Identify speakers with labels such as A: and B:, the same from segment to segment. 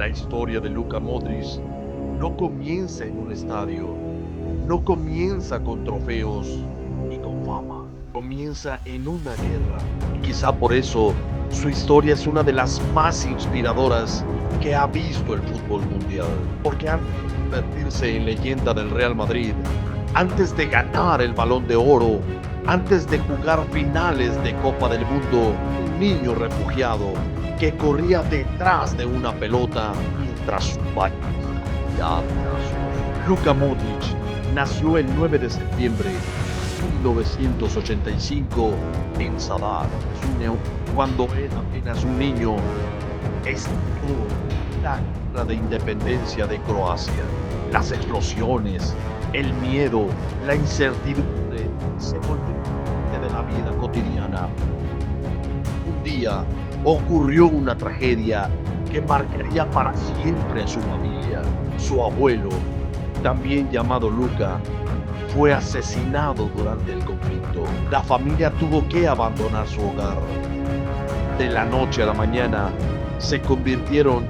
A: La historia de Luka Modric no comienza en un estadio, no comienza con trofeos y con fama, comienza en una guerra. Quizá por eso su historia es una de las más inspiradoras que ha visto el fútbol mundial, porque antes de convertirse en leyenda del Real Madrid, antes de ganar el Balón de Oro, antes de jugar finales de Copa del Mundo, un niño refugiado que corría detrás de una pelota mientras su país ya nació. Luka Modric nació el 9 de septiembre de 1985 en Zadar, cuando era apenas un niño. Estuvo la guerra de independencia de Croacia. Las explosiones, el miedo, la incertidumbre se volvieron parte de la vida cotidiana. Un día ocurrió una tragedia que marcaría para siempre a su familia. Su abuelo, también llamado Luka, fue asesinado durante el conflicto. La familia tuvo que abandonar su hogar. De la noche a la mañana se convirtieron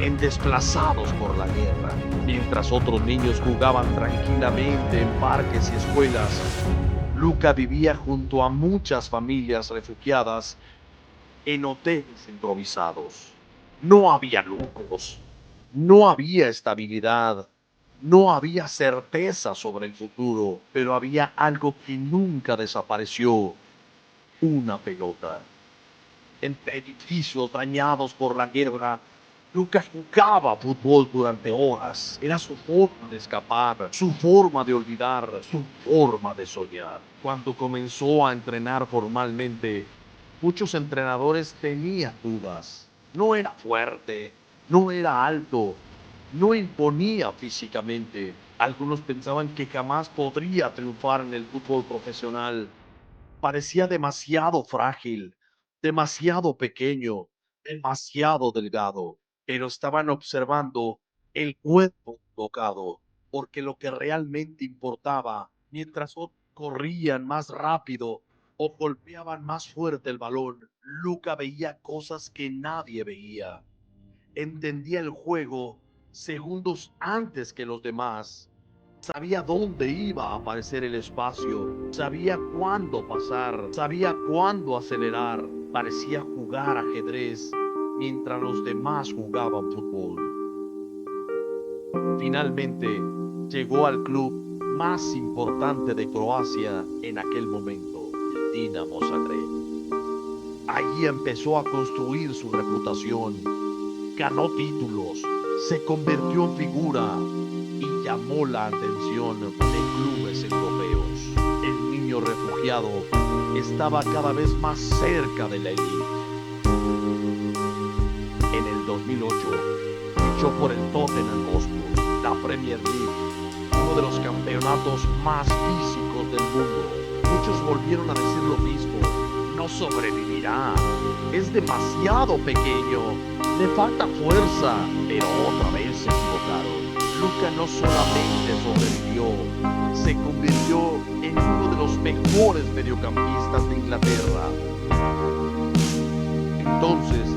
A: en desplazados por la guerra. Mientras otros niños jugaban tranquilamente en parques y escuelas, Luka vivía junto a muchas familias refugiadas en hoteles improvisados. No había lujos, no había estabilidad, no había certeza sobre el futuro, pero había algo que nunca desapareció: una pelota. Entre edificios dañados por la guerra, Lucas jugaba fútbol durante horas. Era su forma de escapar, su forma de olvidar, su forma de soñar. Cuando comenzó a entrenar formalmente, muchos entrenadores tenían dudas. No era fuerte, no era alto, no imponía físicamente. Algunos pensaban que jamás podría triunfar en el fútbol profesional. Parecía demasiado frágil, demasiado pequeño, demasiado delgado, pero estaban observando el cuerpo tocado, porque lo que realmente importaba, mientras otros corrían más rápido o golpeaban más fuerte el balón, Luca veía cosas que nadie veía. Entendía el juego segundos antes que los demás. Sabía dónde iba a aparecer el espacio, sabía cuándo pasar, sabía cuándo acelerar. Parecía jugar ajedrez mientras los demás jugaban fútbol. Finalmente llegó al club más importante de Croacia en aquel momento, el Dinamo Zagreb. Allí empezó a construir su reputación, ganó títulos, se convirtió en figura y llamó la atención de clubes europeos. El niño refugiado estaba cada vez más cerca de la élite. En el 2008 fichó por el Tottenham Hotspur, la Premier League, uno de los campeonatos más físicos del mundo. Muchos volvieron a decir lo mismo: no sobrevivirá, es demasiado pequeño, le falta fuerza. Pero otra vez se equivocaron. Luka no solamente sobrevivió, se convirtió en uno de los mejores mediocampistas de Inglaterra. Entonces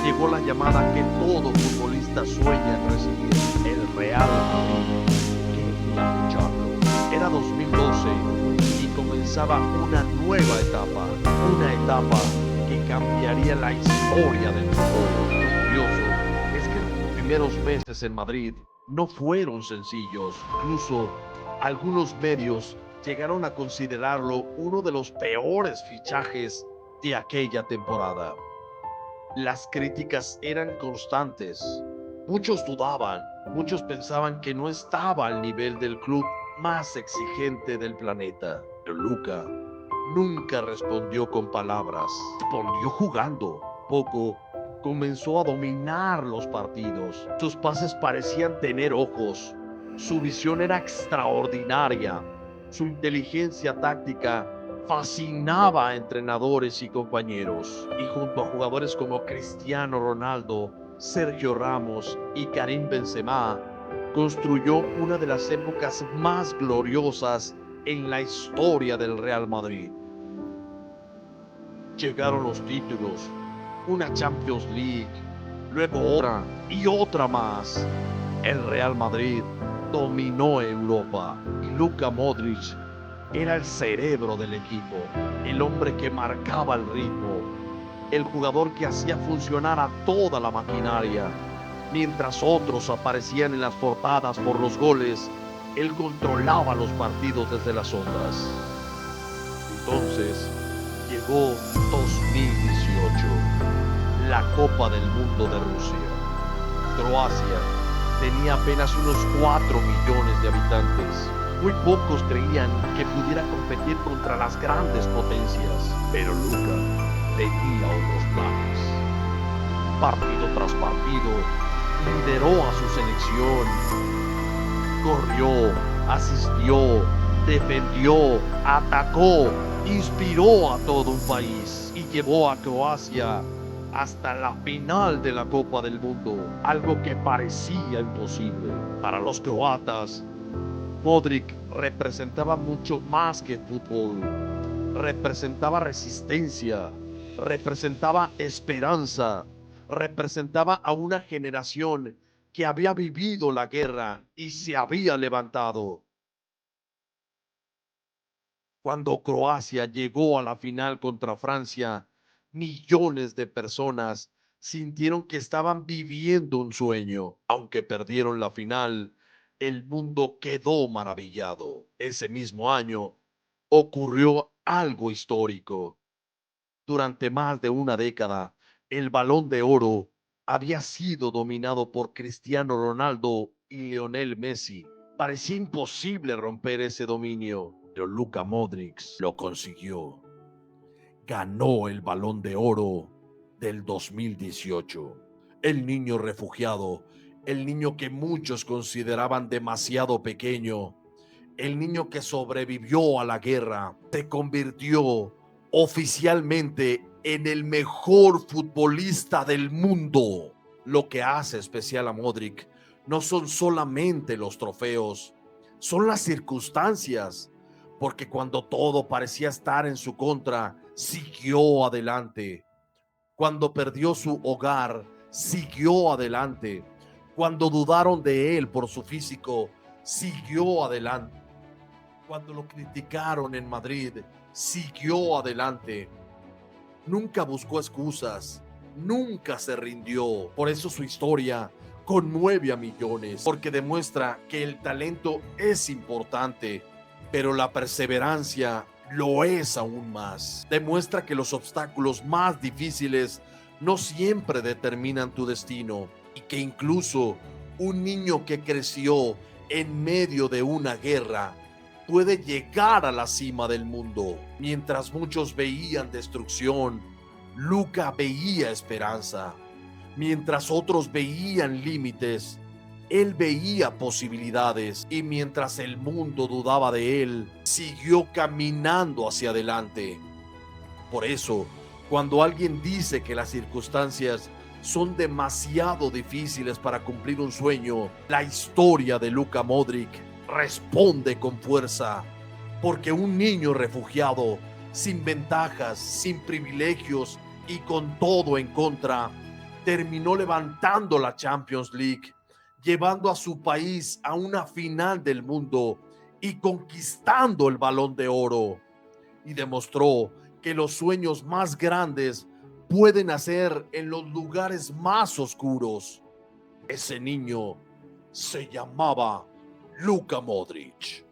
A: llegó la llamada que todo futbolista sueña en recibir: el Real Madrid quería ficharlo. Era 2012 y comenzaba una nueva etapa, una etapa que cambiaría la historia del fútbol. Lo curioso es que los primeros meses en Madrid no fueron sencillos. Incluso algunos medios llegaron a considerarlo uno de los peores fichajes de aquella temporada. Las críticas eran constantes. Muchos dudaban, muchos pensaban que no estaba al nivel del club más exigente del planeta. Pero Luka nunca respondió con palabras, respondió jugando. Poco comenzó a dominar los partidos. Sus pases parecían tener ojos. Su visión era extraordinaria. Su inteligencia táctica fascinaba a entrenadores y compañeros. Y junto a jugadores como Cristiano Ronaldo, Sergio Ramos y Karim Benzema, construyó una de las épocas más gloriosas en la historia del Real Madrid. Llegaron los títulos, una Champions League, luego otra y otra más. El Real Madrid dominó Europa y Luka Modric era el cerebro del equipo, el hombre que marcaba el ritmo, el jugador que hacía funcionar a toda la maquinaria. Mientras otros aparecían en las portadas por los goles, él controlaba los partidos desde las sombras. Entonces llegó 2018, la Copa del Mundo de Rusia. Croacia tenía apenas unos 4 millones de habitantes. Muy pocos creían que pudiera competir contra las grandes potencias, pero Luka tenía otros planes. Partido tras partido, lideró a su selección, corrió, asistió, defendió, atacó, inspiró a todo un país y llevó a Croacia hasta la final de la Copa del Mundo, algo que parecía imposible. Para los croatas, Modric representaba mucho más que fútbol, representaba resistencia, representaba esperanza, representaba a una generación que había vivido la guerra y se había levantado. Cuando Croacia llegó a la final contra Francia, millones de personas sintieron que estaban viviendo un sueño. Aunque perdieron la final, el mundo quedó maravillado. Ese mismo año ocurrió algo histórico. Durante más de una década, el Balón de Oro había sido dominado por Cristiano Ronaldo y Lionel Messi. Parecía imposible romper ese dominio, pero Luka Modric lo consiguió. Ganó el Balón de Oro del 2018. El niño refugiado, el niño que muchos consideraban demasiado pequeño, el niño que sobrevivió a la guerra, se convirtió oficialmente en el mejor futbolista del mundo. Lo que hace especial a Modric no son solamente los trofeos, son las circunstancias, porque cuando todo parecía estar en su contra, siguió adelante. Cuando perdió su hogar, siguió adelante. Cuando dudaron de él por su físico, siguió adelante. Cuando lo criticaron en Madrid, siguió adelante. Nunca buscó excusas, nunca se rindió. Por eso su historia conmueve a millones, porque demuestra que el talento es importante, pero la perseverancia lo es aún más. Demuestra que los obstáculos más difíciles no siempre determinan tu destino y que incluso un niño que creció en medio de una guerra puede llegar a la cima del mundo. Mientras muchos veían destrucción, Luka veía esperanza. Mientras otros veían límites, él veía posibilidades. Y mientras el mundo dudaba de él, siguió caminando hacia adelante. Por eso, cuando alguien dice que las circunstancias son demasiado difíciles para cumplir un sueño, la historia de Luka Modric responde con fuerza, porque un niño refugiado, sin ventajas, sin privilegios y con todo en contra, terminó levantando la Champions League, llevando a su país a una final del mundo y conquistando el Balón de Oro. Y demostró que los sueños más grandes pueden nacer en los lugares más oscuros. Ese niño se llamaba Luka Modric.